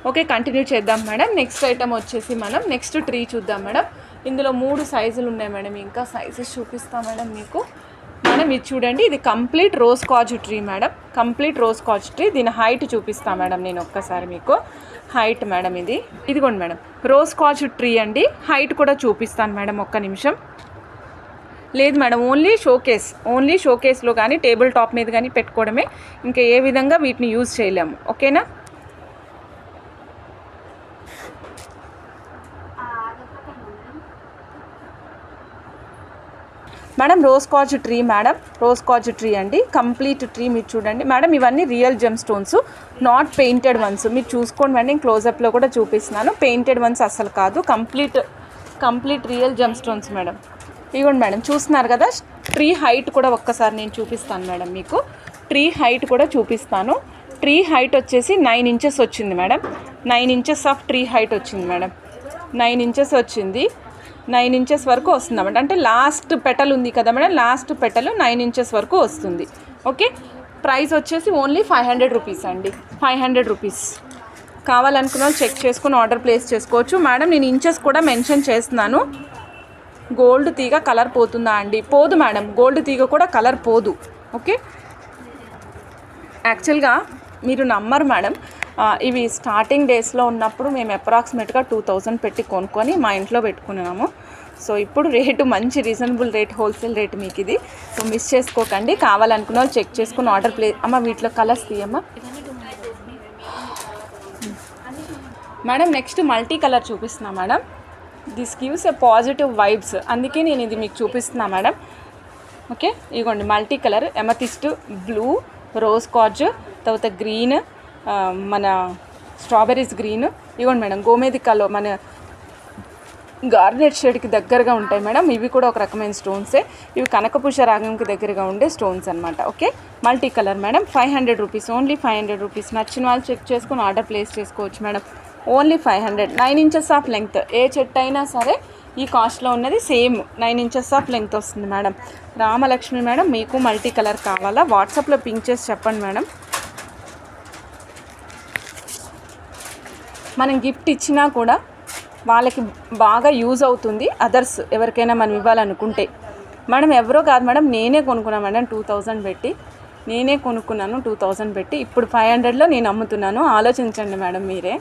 Okay, continue చేద్దాం madam. Next item వచ్చేసి మనం నెక్స్ట్ ట్రీ చూద్దాం మేడం. ఇందులో 3 సైజులు ఉన్నాయి మేడం. ఇంకా సైజెస్ చూపిస్తాం మేడం మీకు. మేడం ఇది చూడండి, ఇది complete rose cause tree madam. Complete rose cause tree. దీని హైట్ చూపిస్తాను మేడం నేను ఒక్కసారి మీకు. హైట్ మేడం ఇదిగోండి మేడం, రోజ్ కాజ్ ట్రీ అండి. హైట్ కూడా చూపిస్తాను మేడం, ఒక్క నిమిషం. లేదు మేడం, ఓన్లీ షోకేస్లో కానీ టేబుల్ టాప్ మీద కానీ పెట్టుకోవడమే. ఇంకా ఏ విధంగా వీటిని యూజ్ చేయలేము. ఓకేనా madam? Rose cause tree madam, rose cause tree అండి. కంప్లీట్ ట్రీ మీరు చూడండి మేడం. ఇవన్నీ real gem stones, not painted once. మీరు చూసుకోండి మేడం, నేను క్లోజప్లో కూడా చూపిస్తున్నాను. పెయింటెడ్ వన్స్ అసలు కాదు, complete real gem stones madam. ఇవ్వండి మేడం, చూస్తున్నారు కదా. ట్రీ హైట్ కూడా ఒక్కసారి నేను చూపిస్తాను మేడం మీకు. ట్రీ హైట్ కూడా చూపిస్తాను. ట్రీ హైట్ వచ్చేసి 9 ఇంచెస్ వచ్చింది madam. 9 inches of tree height వచ్చింది మేడం. 9 ఇంచెస్ వచ్చింది. 9 ఇంచెస్ వరకు వస్తుంది అన్నమాట. అంటే లాస్ట్ పెటల్ ఉంది కదా మేడం, లాస్ట్ పెటల్ 9 ఇంచెస్ వరకు వస్తుంది. ఓకే, ప్రైస్ వచ్చేసి ఓన్లీ 500 రూపీస్ అండి. 500 రూపీస్. కావాలనుకున్న వాళ్ళు చెక్ చేసుకుని ఆర్డర్ ప్లేస్ చేసుకోవచ్చు మేడం. నేను ఇంచెస్ కూడా మెన్షన్ చేస్తున్నాను. గోల్డ్ తీగ కలర్ పోతుందా అండి? పోదు మేడం, గోల్డ్ తీగ కూడా కలర్ పోదు. ఓకే, యాక్చువల్గా మీరు నమ్మరు మేడం, ఇవి స్టార్టింగ్ డేస్లో ఉన్నప్పుడు మేము అప్రాక్సిమేట్గా 2000 పెట్టి కొనుక్కొని మా ఇంట్లో పెట్టుకున్నాము. సో ఇప్పుడు రేటు మంచి రీజనబుల్ రేట్, హోల్సేల్ రేట్ మీకు ఇది. సో మిస్ చేసుకోకండి. కావాలనుకున్న వాళ్ళు చెక్ చేసుకుని ఆర్డర్ అమ్మ వీటిలో కలర్స్ తీయమ్మా మేడం. నెక్స్ట్ మల్టీ కలర్ చూపిస్తున్నా madam. This gives a positive vibes, అందుకే నేను ఇది మీకు చూపిస్తున్నా మేడం. ఓకే, ఇదిగోండి multi colour, amethyst blue, rose quartz, తర్వాత గ్రీన్, మన స్ట్రాబెర్రీస్ గ్రీన్. ఇవ్వండి మేడం, గోమేధికాలో మన గార్నెట్ షేడ్కి దగ్గరగా ఉంటాయి మేడం. ఇవి కూడా ఒక రకమైన స్టోన్సే. ఇవి కనకపుష రాగంకి దగ్గరగా ఉండే స్టోన్స్ అనమాట. Okay, multi colour madam. 500 rupees, only 500 rupees. నచ్చిన వాళ్ళు చెక్ చేసుకొని ఆర్డర్ ప్లేస్ చేసుకోవచ్చు madam. Only 500. 9 inches of length. ఏ చెట్టు అయినా సరే ఈ కాస్ట్లో ఉన్నది సేమ్ 9 ఇంచెస్ ఆఫ్ లెంగ్త్ వస్తుంది మేడం. రామలక్ష్మి మేడం, మీకు మల్టీ కలర్ కావాలా? వాట్సాప్లో పింక్ చేసి చెప్పండి మేడం. మనం గిఫ్ట్ ఇచ్చినా కూడా వాళ్ళకి బాగా యూజ్ అవుతుంది. అదర్స్ ఎవరికైనా మనం ఇవ్వాలనుకుంటే మేడం. ఎవరో కాదు మేడం, నేనే కొనుక్కున్నాను మేడం. 2000 పెట్టి నేనే కొనుక్కున్నాను. 2000 పెట్టి ఇప్పుడు 500లో నేను అమ్ముతున్నాను. ఆలోచించండి మేడం మీరే.